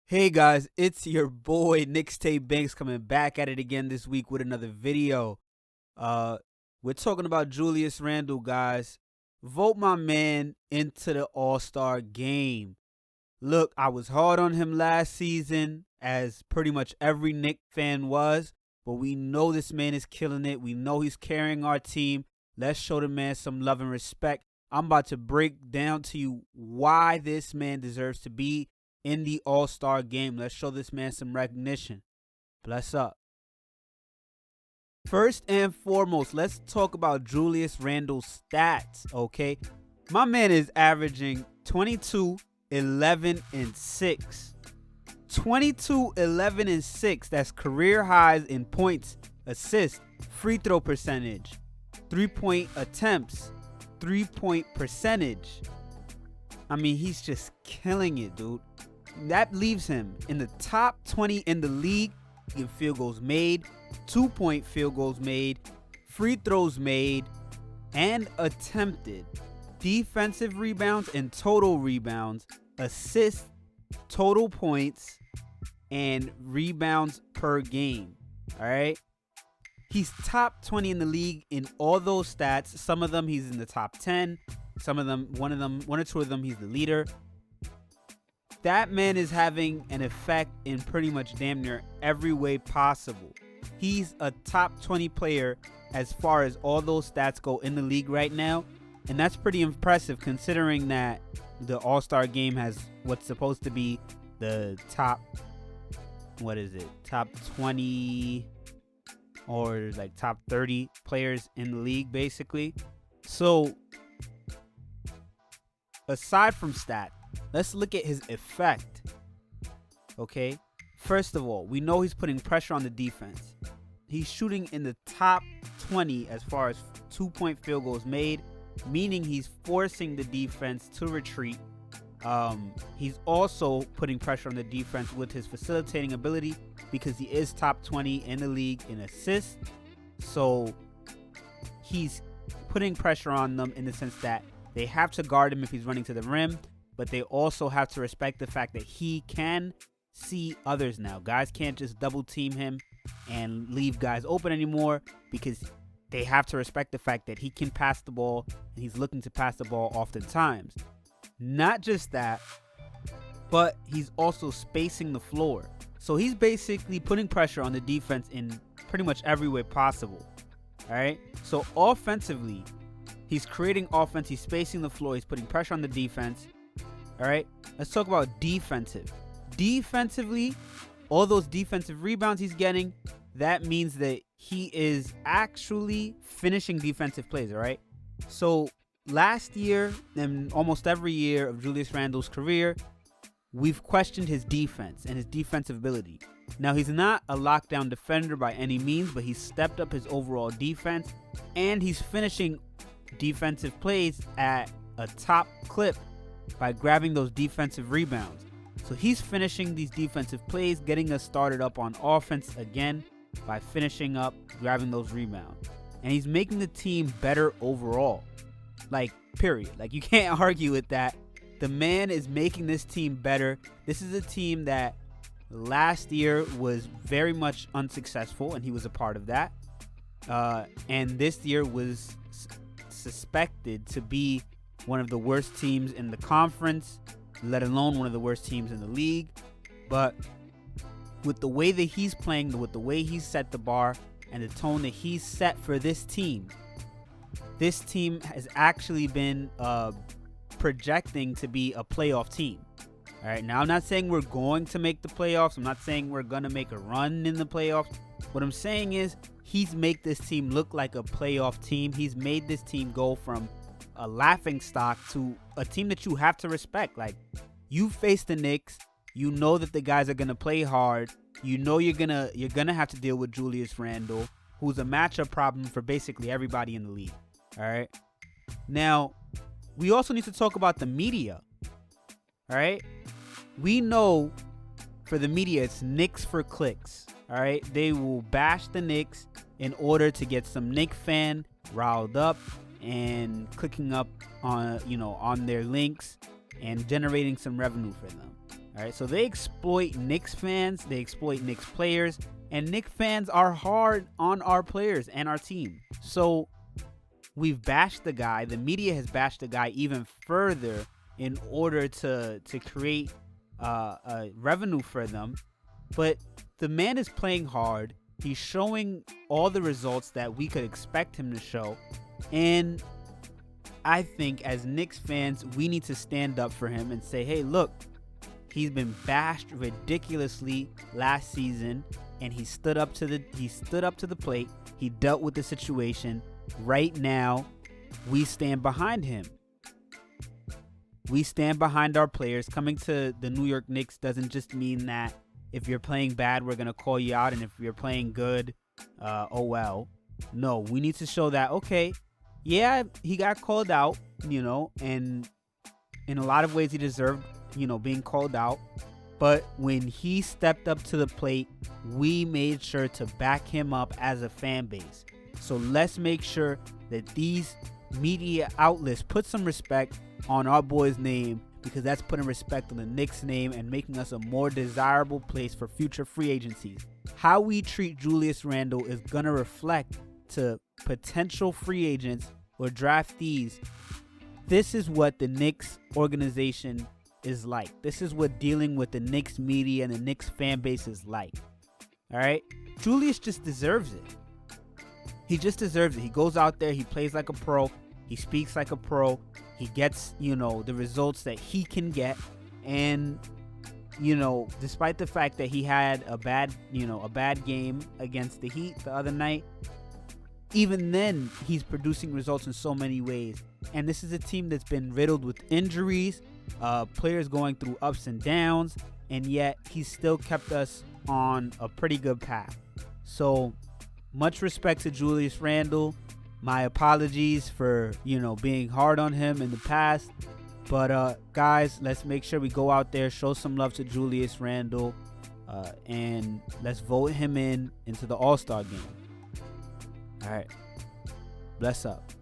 Hey guys, it's your boy Knicks Banks coming back at it again this week with another video. Uh, we're talking about Julius Randle, guys. Vote my man into the All-Star game. Look, I was hard on him last season, as pretty much every Knicks fan was, but we know this man is killing it. We know he's carrying our team. Let's show the man some love and respect. I'm about to break down to you why this man deserves to be in the All-Star game. Let's show this man some recognition. Bless up. First and foremost, let's talk about Julius Randle's stats, okay? My man is averaging 22, 11, and 6. 22, 11, and 6. That's career highs in points, assists, free throw percentage, three-point attempts, three-point percentage. I mean, he's just killing it, dude. That leaves him in the top 20 in the league in field goals made, 2-point field goals made, free throws made, and attempted, defensive rebounds and total rebounds, assists, total points, and rebounds per game. All right. He's top 20 in the league in all those stats. Some of them he's in the top 10. Some of them, one or two of them, he's the leader. That man is having an effect in pretty much damn near every way possible. He's a top 20 player as far as all those stats go in the league right now. And that's pretty impressive considering that the All-Star game has what's supposed to be the top, top 20 or like top 30 players in the league basically. So aside from stat, let's look at his effect. Okay. First of all, we know he's putting pressure on the defense. He's shooting in the top 20 as far as 2-point field goals made, meaning he's forcing the defense to retreat. He's also putting pressure on the defense with his facilitating ability because he is top 20 in the league in assists. So he's putting pressure on them in the sense that they have to guard him if he's running to the rim, but they also have to respect the fact that he can see others now. Guys can't just double team him and leave guys open anymore because they have to respect the fact that he can pass the ball and he's looking to pass the ball oftentimes. Not just that, but he's also spacing the floor. So he's basically putting pressure on the defense in pretty much every way possible. All right. So offensively, he's creating offense. He's spacing the floor. He's putting pressure on the defense. All right. Let's talk about defensive. Defensively, all those defensive rebounds he's getting, that means that he is actually finishing defensive plays. All right. So last year and almost every year of Julius Randle's career, we've questioned his defense and his defensive ability. Now, he's not a lockdown defender by any means, but he's stepped up his overall defense and he's finishing defensive plays at a top clip by grabbing those defensive rebounds. So he's finishing these defensive plays, getting us started up on offense again by finishing up, grabbing those rebounds. And he's making the team better overall. Like, period. Like, you can't argue with that. The man is making this team better. This is a team that last year was very much unsuccessful, and he was a part of that. And this year was suspected to be one of the worst teams in the conference, let alone one of the worst teams in the league. But with the way that he's playing, with the way he's set the bar, and the tone that he's set for this team has actually been projecting to be a playoff team. All right, now I'm not saying we're going to make the playoffs. I'm not saying we're going to make a run in the playoffs. What I'm saying is he's made this team look like a playoff team. He's made this team go from a laughing stock to a team that you have to respect. Like, you face the Knicks, you know that the guys are going to play hard. You know you're going to have to deal with Julius Randle, who's a matchup problem for basically everybody in the league. All right. Now, we also need to talk about the media. All right. We know for the media, it's Knicks for clicks. All right. They will bash the Knicks in order to get some Knicks fan riled up and clicking up on their links and generating some revenue for them. All right, so they exploit Knicks fans, they exploit Knicks players, and Knicks fans are hard on our players and our team. So we've bashed the guy. The media has bashed the guy even further in order to create revenue for them. But the man is playing hard. He's showing all the results that we could expect him to show. And I think as Knicks fans, we need to stand up for him and say, hey, look, he's been bashed ridiculously last season, and he stood up to the plate. He dealt with the situation. Right now, we stand behind him. We stand behind our players. Coming to the New York Knicks doesn't just mean that if you're playing bad, we're going to call you out, and if you're playing good, oh well. No, we need to show that, okay, yeah, he got called out, and in a lot of ways he deserved, being called out. But when he stepped up to the plate, we made sure to back him up as a fan base. So let's make sure that these media outlets put some respect on our boy's name, because that's putting respect on the Knicks name and making us a more desirable place for future free agencies. How we treat Julius Randle is going to reflect to potential free agents or draftees. This is what the Knicks organization is like. This is what dealing with the Knicks media and the Knicks fan base is like. All right? Julius just deserves it. He just deserves it. He goes out there, he plays like a pro, he speaks like a pro, he gets, the results that he can get. And, despite the fact that he had a bad game against the Heat the other night, even then, he's producing results in so many ways. And this is a team that's been riddled with injuries, players going through ups and downs, and yet he's still kept us on a pretty good path. So much respect to Julius Randle. My apologies for, being hard on him in the past. But guys, let's make sure we go out there, show some love to Julius Randle, and let's vote him into the All-Star game. All right. Bless up.